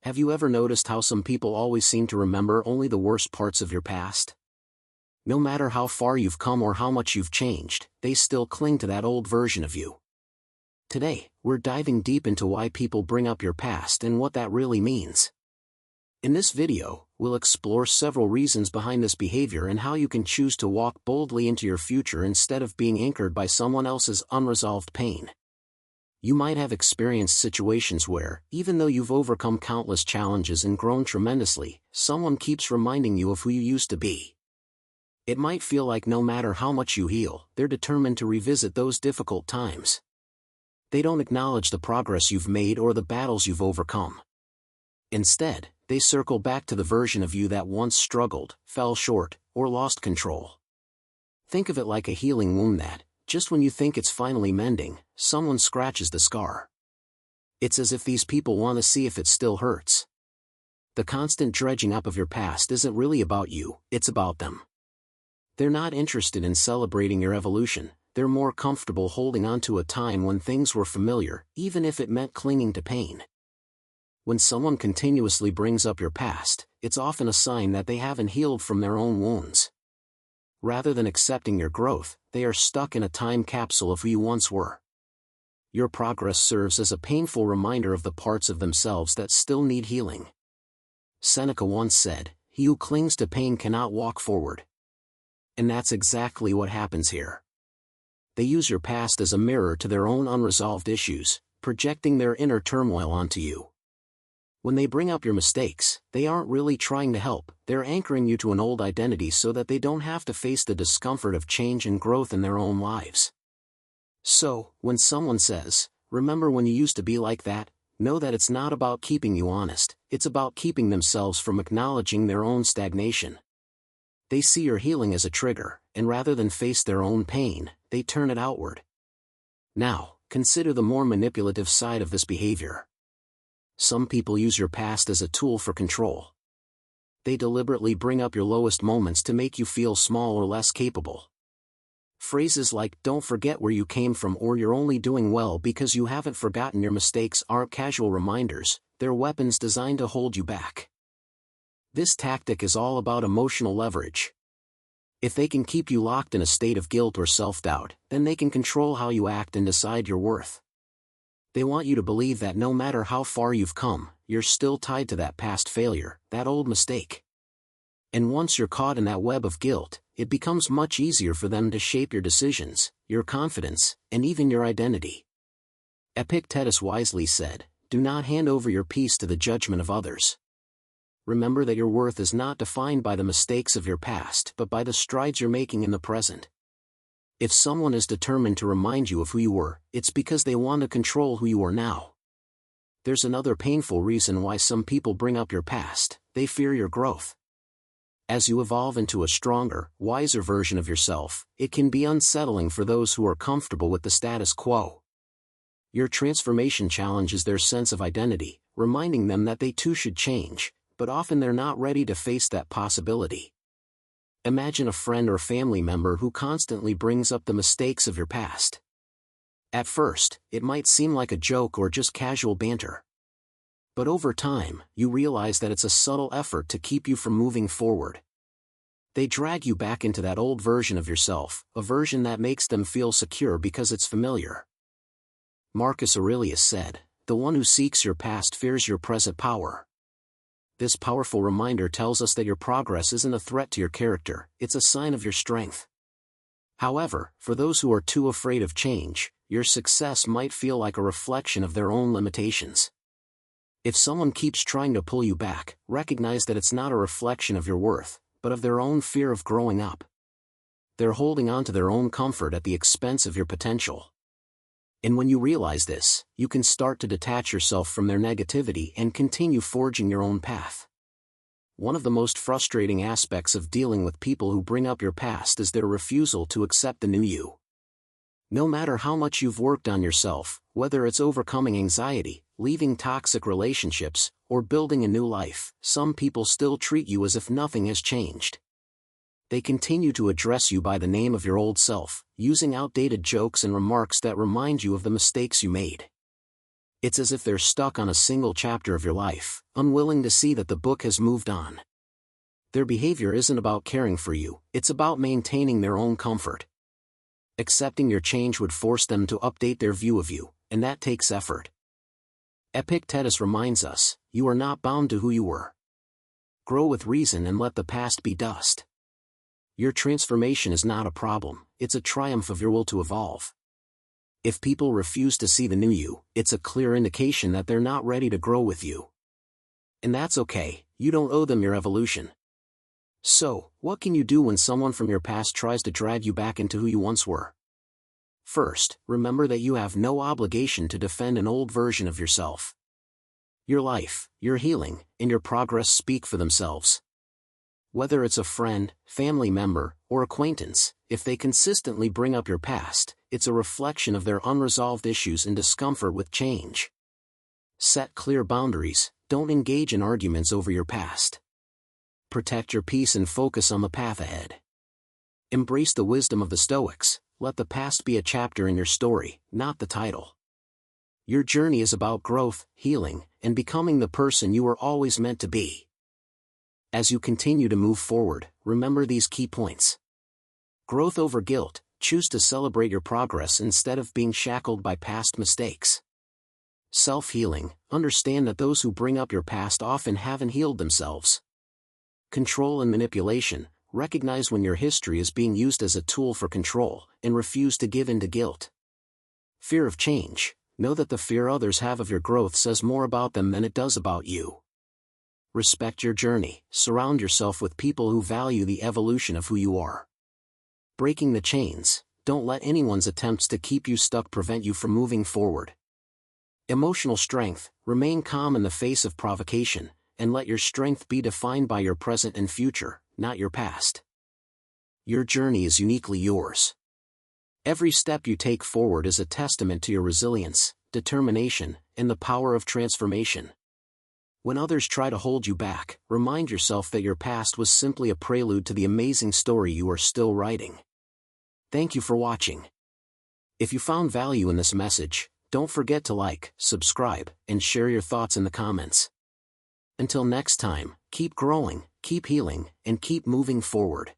Have you ever noticed how some people always seem to remember only the worst parts of your past? No matter how far you've come or how much you've changed, they still cling to that old version of you. Today, we're diving deep into why people bring up your past and what that really means. In this video, we'll explore several reasons behind this behavior and how you can choose to walk boldly into your future instead of being anchored by someone else's unresolved pain. You might have experienced situations where, even though you've overcome countless challenges and grown tremendously, someone keeps reminding you of who you used to be. It might feel like no matter how much you heal, they're determined to revisit those difficult times. They don't acknowledge the progress you've made or the battles you've overcome. Instead, they circle back to the version of you that once struggled, fell short, or lost control. Think of it like a healing wound that, just when you think it's finally mending, someone scratches the scar. It's as if these people want to see if it still hurts. The constant dredging up of your past isn't really about you, it's about them. They're not interested in celebrating your evolution, they're more comfortable holding on to a time when things were familiar, even if it meant clinging to pain. When someone continuously brings up your past, it's often a sign that they haven't healed from their own wounds. Rather than accepting your growth, they are stuck in a time capsule of who you once were. Your progress serves as a painful reminder of the parts of themselves that still need healing. Seneca once said, "He who clings to pain cannot walk forward." And that's exactly what happens here. They use your past as a mirror to their own unresolved issues, projecting their inner turmoil onto you. When they bring up your mistakes, they aren't really trying to help, they're anchoring you to an old identity so that they don't have to face the discomfort of change and growth in their own lives. So, when someone says, "Remember when you used to be like that," know that it's not about keeping you honest, it's about keeping themselves from acknowledging their own stagnation. They see your healing as a trigger, and rather than face their own pain, they turn it outward. Now, consider the more manipulative side of this behavior. Some people use your past as a tool for control. They deliberately bring up your lowest moments to make you feel small or less capable. Phrases like, "Don't forget where you came from" or "You're only doing well because you haven't forgotten your mistakes" aren't casual reminders, they're weapons designed to hold you back. This tactic is all about emotional leverage. If they can keep you locked in a state of guilt or self-doubt, then they can control how you act and decide your worth. They want you to believe that no matter how far you've come, you're still tied to that past failure, that old mistake. And once you're caught in that web of guilt, it becomes much easier for them to shape your decisions, your confidence, and even your identity. Epictetus wisely said, "Do not hand over your peace to the judgment of others." Remember that your worth is not defined by the mistakes of your past but by the strides you're making in the present. If someone is determined to remind you of who you were, it's because they want to control who you are now. There's another painful reason why some people bring up your past: they fear your growth. As you evolve into a stronger, wiser version of yourself, it can be unsettling for those who are comfortable with the status quo. Your transformation challenges their sense of identity, reminding them that they too should change, but often they're not ready to face that possibility. Imagine a friend or family member who constantly brings up the mistakes of your past. At first, it might seem like a joke or just casual banter. But over time, you realize that it's a subtle effort to keep you from moving forward. They drag you back into that old version of yourself, a version that makes them feel secure because it's familiar. Marcus Aurelius said, "The one who seeks your past fears your present power." This powerful reminder tells us that your progress isn't a threat to your character, it's a sign of your strength. However, for those who are too afraid of change, your success might feel like a reflection of their own limitations. If someone keeps trying to pull you back, recognize that it's not a reflection of your worth, but of their own fear of growing up. They're holding on to their own comfort at the expense of your potential. And when you realize this, you can start to detach yourself from their negativity and continue forging your own path. One of the most frustrating aspects of dealing with people who bring up your past is their refusal to accept the new you. No matter how much you've worked on yourself, whether it's overcoming anxiety, leaving toxic relationships, or building a new life, some people still treat you as if nothing has changed. They continue to address you by the name of your old self, using outdated jokes and remarks that remind you of the mistakes you made. It's as if they're stuck on a single chapter of your life, unwilling to see that the book has moved on. Their behavior isn't about caring for you, it's about maintaining their own comfort. Accepting your change would force them to update their view of you, and that takes effort. Epictetus reminds us, you are not bound to who you were. Grow with reason and let the past be dust. Your transformation is not a problem, it's a triumph of your will to evolve. If people refuse to see the new you, it's a clear indication that they're not ready to grow with you. And that's okay, you don't owe them your evolution. So, what can you do when someone from your past tries to drag you back into who you once were? First, remember that you have no obligation to defend an old version of yourself. Your life, your healing, and your progress speak for themselves. Whether it's a friend, family member, or acquaintance, if they consistently bring up your past, it's a reflection of their unresolved issues and discomfort with change. Set clear boundaries, don't engage in arguments over your past. Protect your peace and focus on the path ahead. Embrace the wisdom of the Stoics, let the past be a chapter in your story, not the title. Your journey is about growth, healing, and becoming the person you were always meant to be. As you continue to move forward, remember these key points. Growth over guilt, choose to celebrate your progress instead of being shackled by past mistakes. Self-healing, understand that those who bring up your past often haven't healed themselves. Control and manipulation, recognize when your history is being used as a tool for control, and refuse to give in to guilt. Fear of change, know that the fear others have of your growth says more about them than it does about you. Respect your journey, surround yourself with people who value the evolution of who you are. Breaking the chains, don't let anyone's attempts to keep you stuck prevent you from moving forward. Emotional strength, remain calm in the face of provocation, and let your strength be defined by your present and future, not your past. Your journey is uniquely yours. Every step you take forward is a testament to your resilience, determination, and the power of transformation. When others try to hold you back, remind yourself that your past was simply a prelude to the amazing story you are still writing. Thank you for watching. If you found value in this message, don't forget to like, subscribe, and share your thoughts in the comments. Until next time, keep growing, keep healing, and keep moving forward.